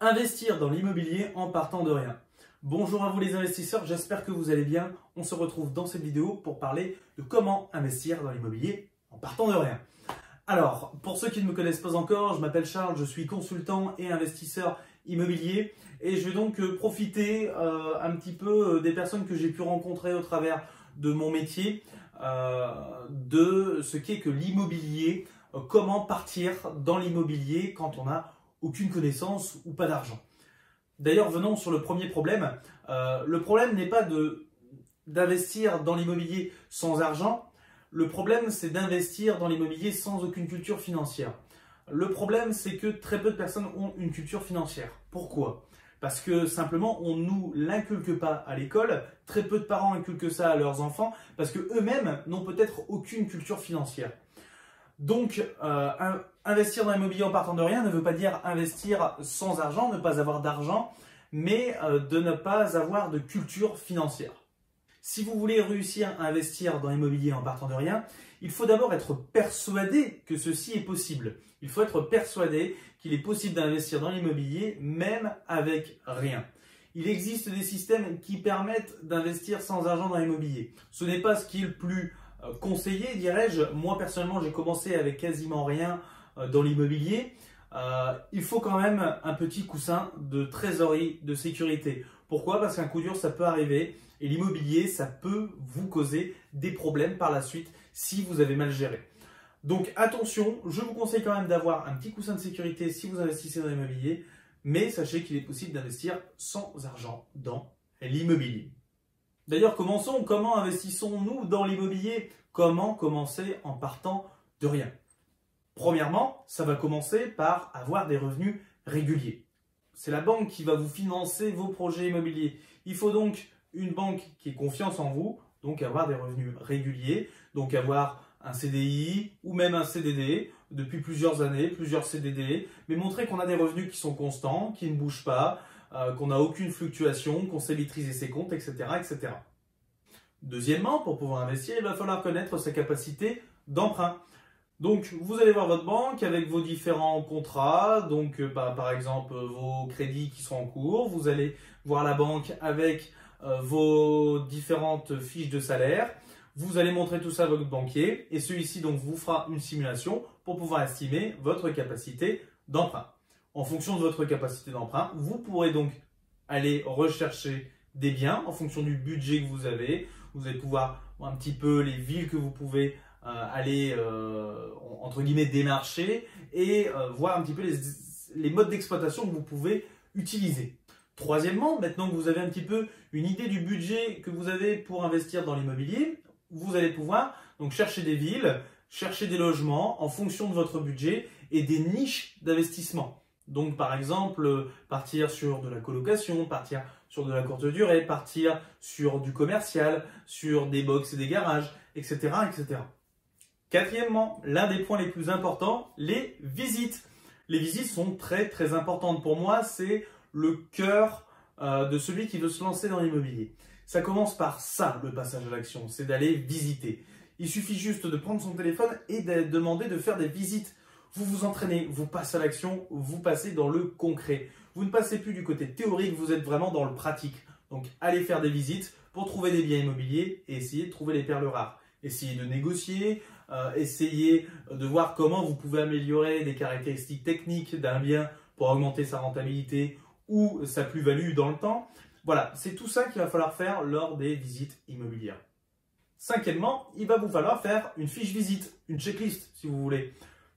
Investir dans l'immobilier en partant de rien. Bonjour à vous les investisseurs, j'espère que vous allez bien. On se retrouve dans cette vidéo pour parler de comment investir dans l'immobilier en partant de rien. Alors, pour ceux qui ne me connaissent pas encore, je m'appelle Charles, je suis consultant et investisseur immobilier et je vais donc profiter un petit peu des personnes que j'ai pu rencontrer au travers de mon métier, de ce qu'est que l'immobilier, comment partir dans l'immobilier quand on n'a aucune connaissance ou pas d'argent. D'ailleurs, venons sur le premier problème. Le problème n'est pas d'investir dans l'immobilier sans argent. Le problème, c'est d'investir dans l'immobilier sans aucune culture financière. Le problème, c'est que très peu de personnes ont une culture financière. Pourquoi? Parce que simplement, on ne nous l'inculque pas à l'école. Très peu de parents inculquent ça à leurs enfants parce qu'eux-mêmes n'ont peut-être aucune culture financière. Donc, investir dans l'immobilier en partant de rien ne veut pas dire investir sans argent, ne pas avoir d'argent, mais de ne pas avoir de culture financière. Si vous voulez réussir à investir dans l'immobilier en partant de rien, il faut d'abord être persuadé que ceci est possible. Il faut être persuadé qu'il est possible d'investir dans l'immobilier même avec rien. Il existe des systèmes qui permettent d'investir sans argent dans l'immobilier. Ce n'est pas ce qui est le plus conseillé, dirais-je. Moi, personnellement, j'ai commencé avec quasiment rien dans l'immobilier. Il faut quand même un petit coussin de trésorerie, de sécurité. Pourquoi? Parce qu'un coup dur, ça peut arriver. Et l'immobilier, ça peut vous causer des problèmes par la suite si vous avez mal géré. Donc attention, je vous conseille quand même d'avoir un petit coussin de sécurité si vous investissez dans l'immobilier. Mais sachez qu'il est possible d'investir sans argent dans l'immobilier. D'ailleurs, commençons. Comment investissons-nous dans l'immobilier? Comment commencer en partant de rien? Premièrement, ça va commencer par avoir des revenus réguliers. C'est la banque qui va vous financer vos projets immobiliers. Il faut donc une banque qui ait confiance en vous, donc avoir des revenus réguliers, donc avoir un CDI ou même un CDD depuis plusieurs années, plusieurs CDD, mais montrer qu'on a des revenus qui sont constants, qui ne bougent pas, qu'on n'a aucune fluctuation, qu'on sait maîtriser ses comptes, etc., etc. Deuxièmement, pour pouvoir investir, il va falloir connaître sa capacité d'emprunt. Donc, vous allez voir votre banque avec vos différents contrats, donc par exemple vos crédits qui sont en cours. Vous allez voir la banque avec vos différentes fiches de salaire. Vous allez montrer tout ça à votre banquier et celui-ci donc vous fera une simulation pour pouvoir estimer votre capacité d'emprunt. En fonction de votre capacité d'emprunt, vous pourrez donc aller rechercher des biens en fonction du budget que vous avez. Vous allez pouvoir voir un petit peu les villes que vous pouvez aller entre guillemets démarcher et voir un petit peu les modes d'exploitation que vous pouvez utiliser. Troisièmement, maintenant que vous avez un petit peu une idée du budget que vous avez pour investir dans l'immobilier, vous allez pouvoir donc chercher des villes, chercher des logements en fonction de votre budget et des niches d'investissement. Donc par exemple, partir sur de la colocation, partir sur de la courte durée, partir sur du commercial, sur des box et des garages, etc., etc. Quatrièmement, l'un des points les plus importants, les visites. Les visites sont très très importantes pour moi, c'est le cœur de celui qui veut se lancer dans l'immobilier. Ça commence par ça, le passage à l'action, c'est d'aller visiter. Il suffit juste de prendre son téléphone et de demander de faire des visites. Vous vous entraînez, vous passez à l'action, vous passez dans le concret. Vous ne passez plus du côté théorique, vous êtes vraiment dans le pratique. Donc allez faire des visites pour trouver des biens immobiliers et essayer de trouver les perles rares. Essayez de négocier, essayez de voir comment vous pouvez améliorer les caractéristiques techniques d'un bien pour augmenter sa rentabilité ou sa plus-value dans le temps. Voilà, c'est tout ça qu'il va falloir faire lors des visites immobilières. Cinquièmement, il va vous falloir faire une fiche visite, une checklist si vous voulez.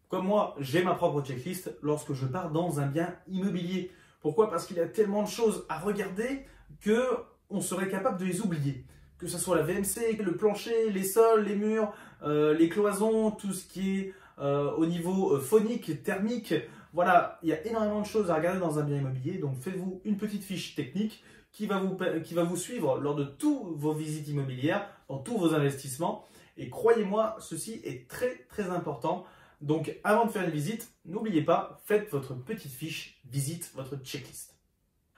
Comme moi, j'ai ma propre checklist lorsque je pars dans un bien immobilier. Pourquoi? Parce qu'il y a tellement de choses à regarder qu'on serait capable de les oublier. Que ce soit la VMC, le plancher, les sols, les murs, les cloisons, tout ce qui est au niveau phonique, thermique. Voilà, il y a énormément de choses à regarder dans un bien immobilier. Donc faites-vous une petite fiche technique qui va vous suivre lors de toutes vos visites immobilières, dans tous vos investissements. Et croyez-moi, ceci est très très important. Donc avant de faire une visite, n'oubliez pas, faites votre petite fiche visite, votre checklist.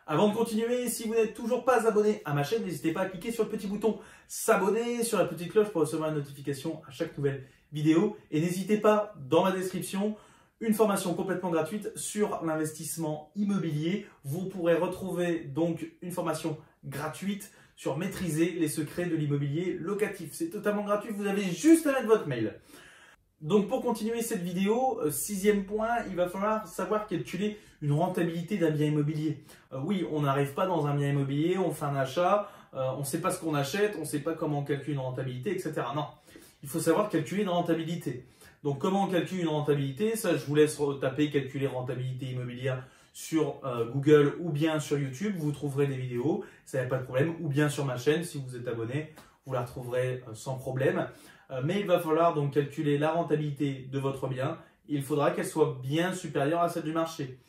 Avant de continuer, si vous n'êtes toujours pas abonné à ma chaîne, n'hésitez pas à cliquer sur le petit bouton s'abonner, sur la petite cloche pour recevoir une notification à chaque nouvelle vidéo. Et n'hésitez pas, dans ma description, une formation complètement gratuite sur l'investissement immobilier. Vous pourrez retrouver donc une formation gratuite sur maîtriser les secrets de l'immobilier locatif. C'est totalement gratuit, vous avez juste à mettre votre mail. Donc pour continuer cette vidéo, 6e point, il va falloir savoir calculer une rentabilité d'un bien immobilier. Oui, on n'arrive pas dans un bien immobilier, on fait un achat, on ne sait pas ce qu'on achète, on ne sait pas comment on calcule une rentabilité, etc. Non, il faut savoir calculer une rentabilité. Donc comment on calcule une rentabilité? Ça, je vous laisse taper calculer rentabilité immobilière sur Google ou bien sur YouTube. Vous trouverez des vidéos, ça n'y a pas de problème. Ou bien sur ma chaîne, si vous êtes abonné, vous la retrouverez sans problème. Mais il va falloir donc calculer la rentabilité de votre bien. Il faudra qu'elle soit bien supérieure à celle du marché.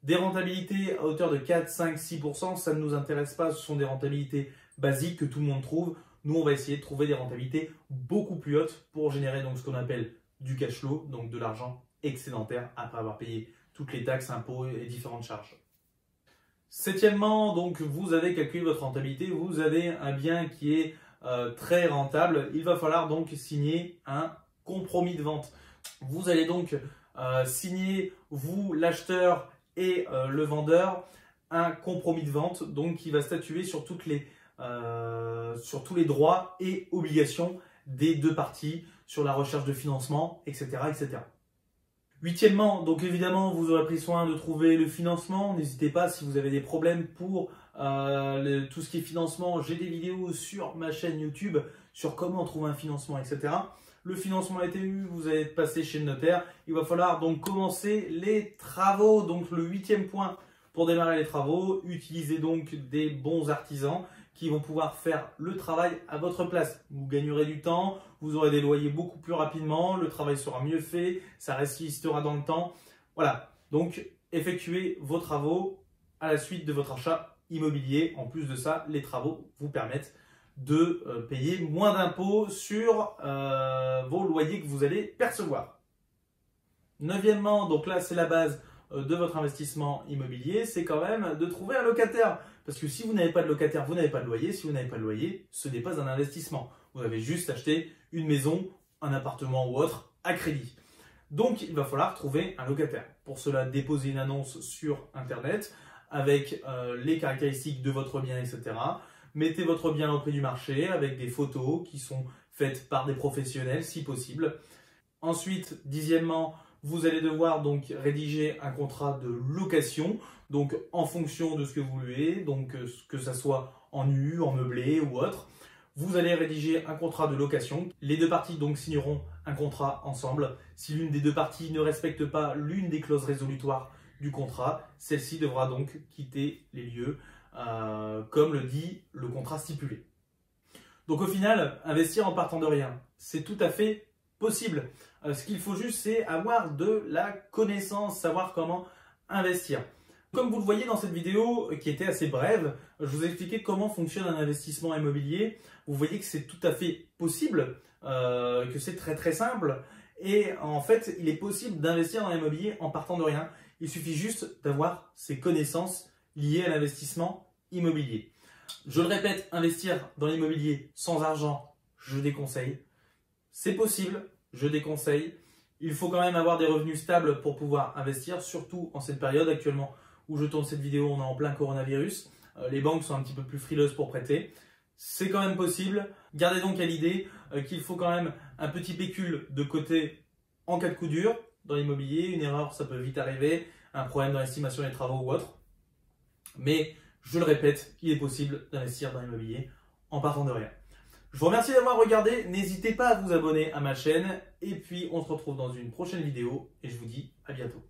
Des rentabilités à hauteur de 4, 5, 6%, ça ne nous intéresse pas. Ce sont des rentabilités basiques que tout le monde trouve. Nous, on va essayer de trouver des rentabilités beaucoup plus hautes pour générer donc ce qu'on appelle du cash flow, donc de l'argent excédentaire après avoir payé toutes les taxes, impôts et différentes charges. 7e, donc vous avez calculé votre rentabilité, vous avez un bien qui est très rentable. Il va falloir donc signer un compromis de vente. Vous allez donc signer, vous l'acheteur et le vendeur, un compromis de vente donc qui va statuer sur tous les droits et obligations des deux parties, sur la recherche de financement, etc. etc. 8e, donc évidemment, vous aurez pris soin de trouver le financement. N'hésitez pas si vous avez des problèmes pour tout ce qui est financement. J'ai des vidéos sur ma chaîne YouTube sur comment trouver un financement, etc. Le financement a été eu, vous allez passer chez le notaire. Il va falloir donc commencer les travaux. Donc le 8e point pour démarrer les travaux, utilisez donc des bons artisans qui vont pouvoir faire le travail à votre place. Vous gagnerez du temps, vous aurez des loyers beaucoup plus rapidement, le travail sera mieux fait, ça résistera dans le temps. Voilà, donc effectuez vos travaux à la suite de votre achat immobilier. En plus de ça, les travaux vous permettent de payer moins d'impôts sur vos loyers que vous allez percevoir. 9e, donc là c'est la base de votre investissement immobilier, c'est quand même de trouver un locataire. Parce que si vous n'avez pas de locataire, vous n'avez pas de loyer. Si vous n'avez pas de loyer, ce n'est pas un investissement. Vous avez juste acheté une maison, un appartement ou autre à crédit. Donc, il va falloir trouver un locataire. Pour cela, déposez une annonce sur Internet avec les caractéristiques de votre bien, etc. Mettez votre bien au prix du marché avec des photos qui sont faites par des professionnels si possible. Ensuite, 10e, vous allez devoir donc rédiger un contrat de location, donc en fonction de ce que vous louez, donc que ça soit en nu, en meublé ou autre. Vous allez rédiger un contrat de location. Les deux parties donc signeront un contrat ensemble. Si l'une des deux parties ne respecte pas l'une des clauses résolutoires du contrat, celle-ci devra donc quitter les lieux, comme le dit le contrat stipulé. Donc au final, investir en partant de rien, c'est tout à fait possible. Ce qu'il faut juste, c'est avoir de la connaissance, savoir comment investir. Comme vous le voyez dans cette vidéo qui était assez brève, je vous ai expliqué comment fonctionne un investissement immobilier. Vous voyez que c'est tout à fait possible, que c'est très très simple. Et en fait, il est possible d'investir dans l'immobilier en partant de rien. Il suffit juste d'avoir ces connaissances liées à l'investissement immobilier. Je le répète, investir dans l'immobilier sans argent, je déconseille. C'est possible, je déconseille. Il faut quand même avoir des revenus stables pour pouvoir investir, surtout en cette période actuellement où je tourne cette vidéo, on est en plein coronavirus. Les banques sont un petit peu plus frileuses pour prêter. C'est quand même possible. Gardez donc à l'idée qu'il faut quand même un petit pécule de côté en cas de coup dur dans l'immobilier. Une erreur, ça peut vite arriver. Un problème dans l'estimation des travaux ou autre. Mais je le répète, il est possible d'investir dans l'immobilier en partant de rien. Je vous remercie d'avoir regardé. N'hésitez pas à vous abonner à ma chaîne. Et puis, on se retrouve dans une prochaine vidéo. Et je vous dis à bientôt.